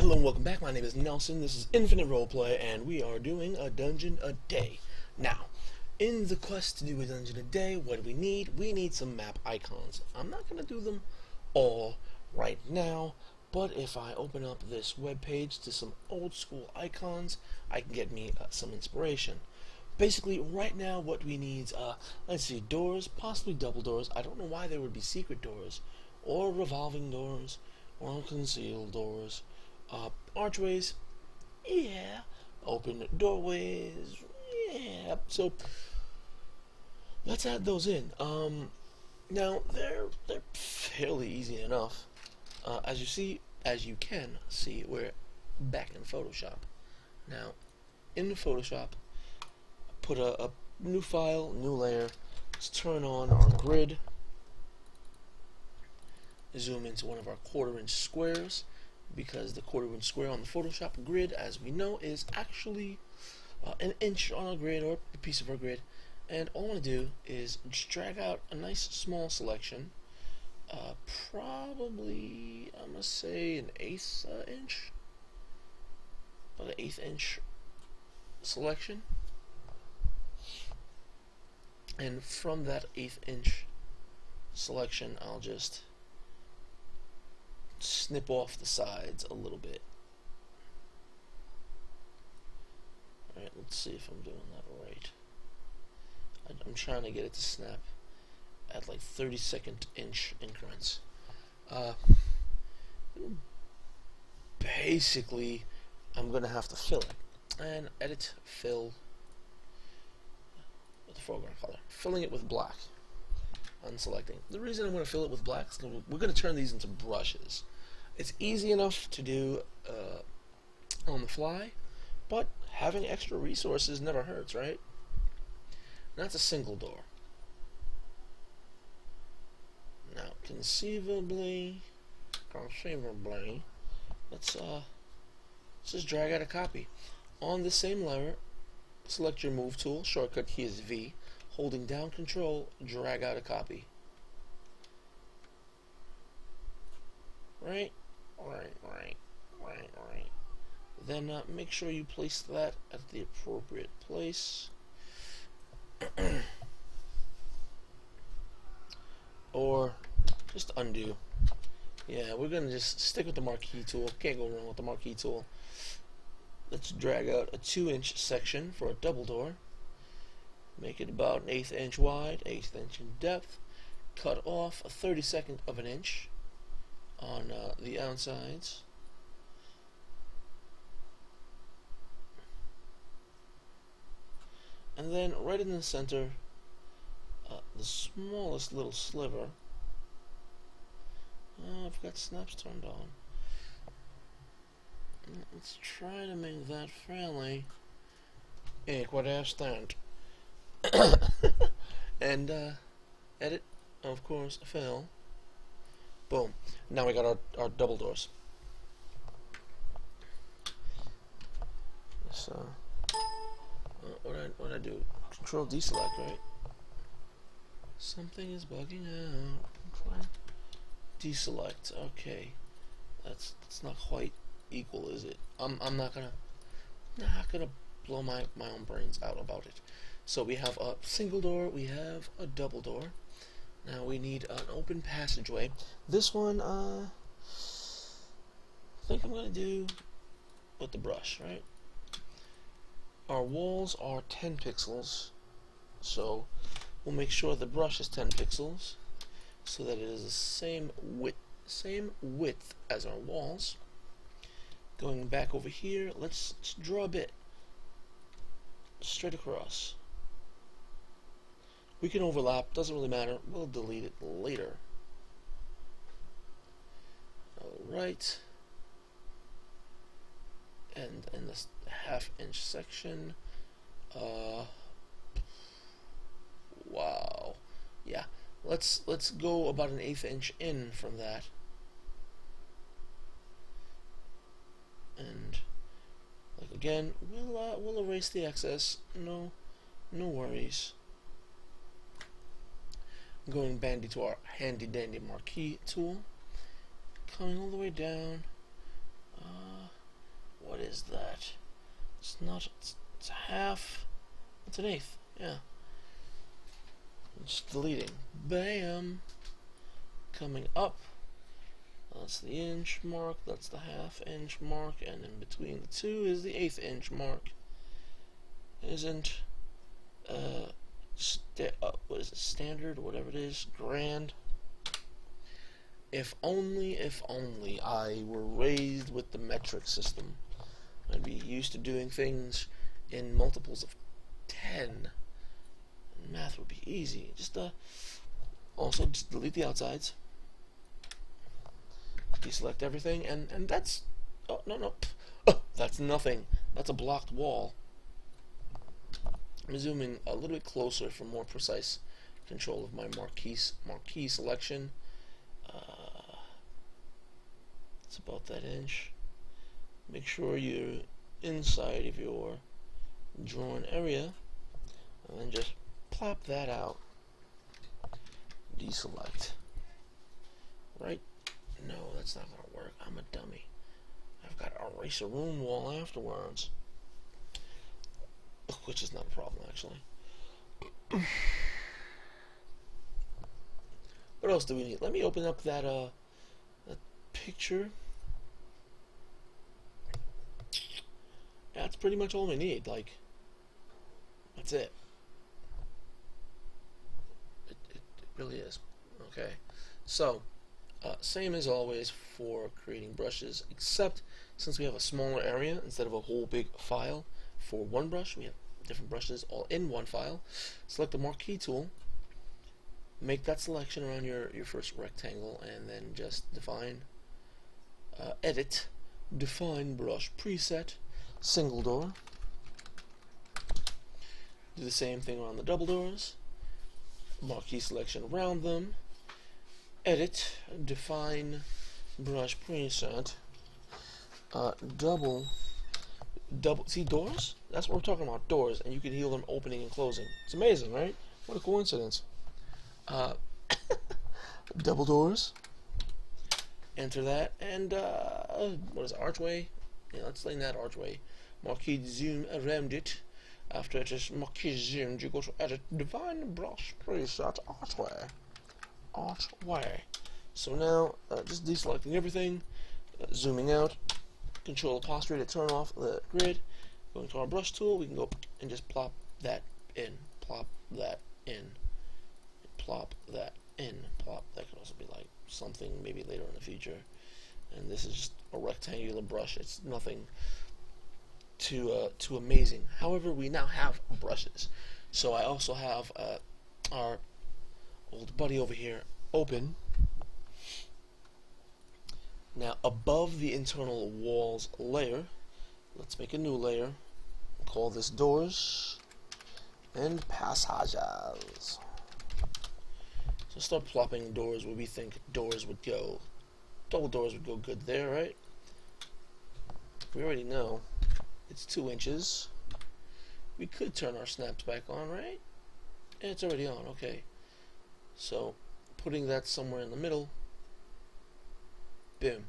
Hello and welcome back. My name is Nelson. This is Infinite Roleplay, and we are doing a dungeon a day. Now, in the quest to do a dungeon a day, what do we need? We need some map icons. I'm not going to do them all right now, but if I open up this web page to some old school icons, I can get me some inspiration. Basically, right now, what we need, let's see, doors, possibly double doors. I don't know why there would be secret doors, or revolving doors, or concealed doors. Archways, yeah. Open doorways, yeah. So let's add those in. Now they're fairly easy enough. As you can see, we're back in Photoshop. Now, in Photoshop, put a new file, new layer. Let's turn on our grid. Zoom into one of our quarter-inch squares, because the quarter-inch square on the Photoshop grid, as we know, is actually an inch on our grid, or a piece of our grid. And all I want to do is just drag out a nice small selection, probably, I'm going to say an eighth inch, about an eighth inch selection. And from that eighth inch selection, I'll just snip off the sides a little bit. Alright, let's see if I'm doing that right. I'm trying to get it to snap at like 32nd inch increments. Basically, I'm going to have to fill it. And edit, fill, with the foreground color. Filling it with black. Unselecting. The reason I'm going to fill it with black is we're going to turn these into brushes. It's easy enough to do on the fly, but having extra resources never hurts, right? That's a single door. Now, conceivably, let's just drag out a copy. On the same layer, select your Move tool. Shortcut key is V. Holding down Control, drag out a copy. Right. Then make sure you place that at the appropriate place. Or just undo. Yeah, we're going to just stick with the marquee tool. Can't go wrong with the marquee tool. Let's drag out a 2-inch section for a double door. Make it about an 1/8 inch wide, 1/8 inch in depth. Cut off a 32nd of an inch on the outsides. And then right in the center, the smallest little sliver. Oh, I've got snaps turned on. Let's try to make that fairly equidistant. And edit, of course, fill. Boom. Now we got our double doors. So, what I do? Control deselect, right? Something is bugging out. Control deselect. Okay, that's not quite equal, is it? I'm not gonna blow my own brains out about it. So we have a single door. We have a double door. Now we need an open passageway. This one, I think I'm going to do with the brush, right? Our walls are 10 pixels, so we'll make sure the brush is 10 pixels, so that it is the same width as our walls. Going back over here, let's draw a bit straight across. We can overlap, doesn't really matter. We'll delete it later. Alright. And in this 1/2 inch section, wow. Yeah. Let's go about an 1/8 inch in from that. And like again, we'll erase the excess. No worries. Going bandy to our handy dandy marquee tool, coming all the way down. not. It's a half. It's an eighth. Yeah. Just deleting. Bam. Coming up. That's the inch mark. That's the half-inch mark, and in between the two is the eighth-inch mark. Isn't what is it? Standard, or whatever it is. Grand. If only I were raised with the metric system. I'd be used to doing things in multiples of 10. And math would be easy. Just also just delete the outsides. Deselect everything, and that's no. That's nothing. That's a blocked wall. I'm zooming a little bit closer for more precise control of my marquee selection. It's about that inch. Make sure you're inside of your drawn area, and then just plop that out. Deselect. Right? No, that's not going to work. I'm a dummy. I've got to erase a room wall afterwards. Which is not a problem, actually. What else do we need? Let me open up that picture. That's pretty much all we need. Like, that's it. It really is. Okay. So, same as always for creating brushes, except since we have a smaller area instead of a whole big file for one brush, we have different brushes all in one file. Select the marquee tool, make that selection around your first rectangle, and then just define, edit, define brush preset, single door. Do the same thing around the double doors, marquee selection around them, edit, define brush preset, double, see doors? That's what we're talking about, doors, and you can heal them opening and closing. It's amazing, right? What a coincidence. Double doors, enter that, and what is it, archway? Yeah, let's lay that archway. Marquee zoom around it. After it is marquee zoomed, you go to edit, define brush preset, archway. So now, just deselecting everything, zooming out, control apostrophe to turn off the grid, going to our brush tool, we can go and just plop that in, plop that in, plop that in, plop. That could also be like something maybe later in the future. And this is just a rectangular brush. It's nothing too amazing. However, we now have brushes. So I also have our old buddy over here open. Now above the internal walls layer, let's make a new layer. Call this doors and passages. So start plopping doors where we think doors would go. Double doors would go good there, right? We already know it's 2 inches. We could turn our snaps back on, right? Yeah, it's already on, okay. So putting that somewhere in the middle. Boom.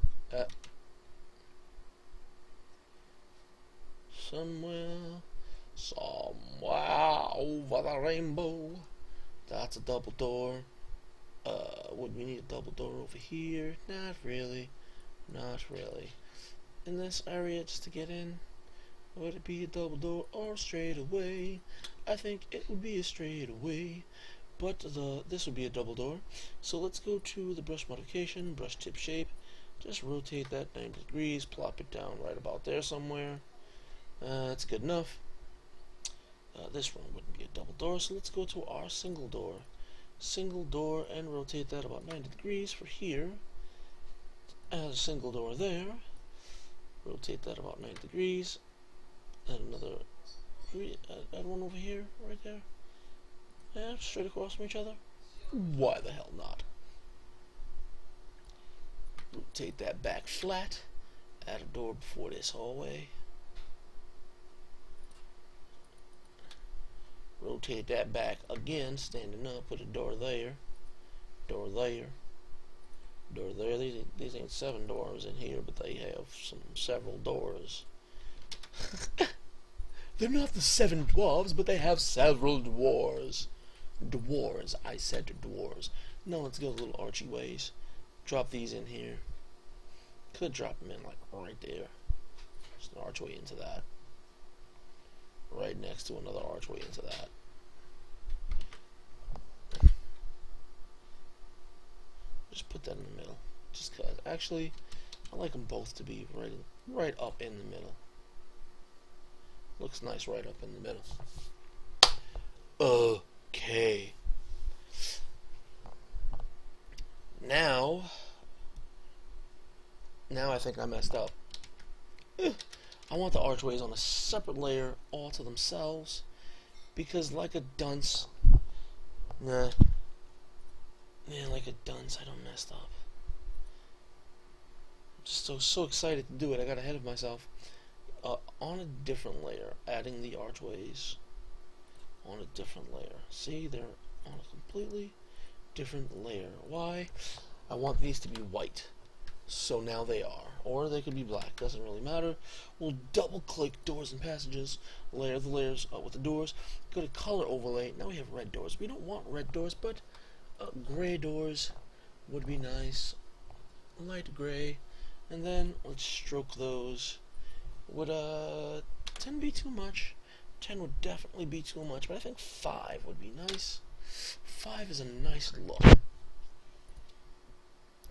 Somewhere over the rainbow. That's a double door. Would we need a double door over here? Not really. Not really. In this area, just to get in, would it be a double door or straight away? I think it would be a straight away, but this would be a double door. So let's go to the brush modification, brush tip shape. Just rotate that 90 degrees, plop it down right about there somewhere. That's good enough. This one wouldn't be a double door, so let's go to our single door. Single door, and rotate that about 90 degrees for here. Add a single door there. Rotate that about 90 degrees. Add another, add one over here, right there. Yeah, straight across from each other. Why the hell not? Rotate that back flat. Add a door before this hallway. Rotate that back again, standing up, put a door there, door there, door there. These ain't 7 doors in here, but they have several doors. They're not the 7 dwarves, but they have several dwarves. Dwarves, I said dwarves. No, let's go little archy ways. Drop these in here. Could drop them in like right there. Just an archway into that. Right next to another archway into that. Just put that in the middle. Just cause. Actually, I like them both to be right up in the middle. Looks nice right up in the middle. Okay. Now I think I messed up. I want the archways on a separate layer all to themselves, because like a dunce, like a dunce, I done messed up. I'm just so excited to do it, I got ahead of myself. On a different layer, adding the archways on a different layer. See, they're on a completely different layer. Why? I want these to be white. So now they are. Or they could be black. Doesn't really matter. We'll double click doors and passages. Layer the layers with the doors. Go to color overlay. Now we have red doors. We don't want red doors, but gray doors would be nice. Light gray. And then let's stroke those. Would 10 be too much? 10 would definitely be too much, but I think 5 would be nice. 5 is a nice look.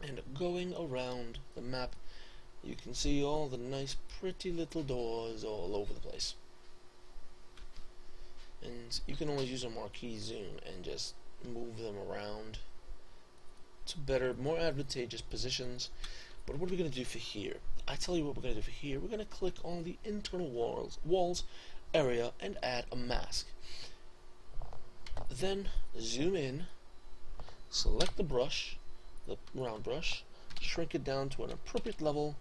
And going around the map, you can see all the nice pretty little doors all over the place. And you can always use a marquee zoom and just move them around to better, more advantageous positions. But what are we going to do for here? I tell you what we're going to do for here. We're going to click on the internal walls area and add a mask. Then zoom in, select the brush, the round brush, shrink it down to an appropriate level,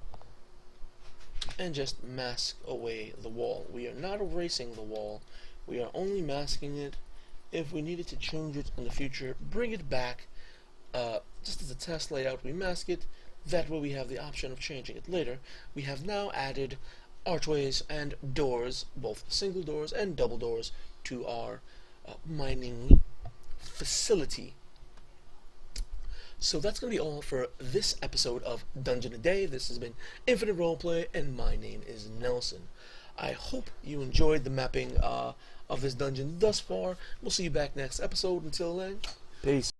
and just mask away the wall. We are not erasing the wall, we are only masking it. If we needed to change it in the future, bring it back. Just as a test layout, we mask it. That way we have the option of changing it later. We have now added archways and doors, both single doors and double doors, to our mining facility. So that's going to be all for this episode of Dungeon a Day. This has been Infinite Roleplay, and my name is Nelson. I hope you enjoyed the mapping of this dungeon thus far. We'll see you back next episode. Until then, peace.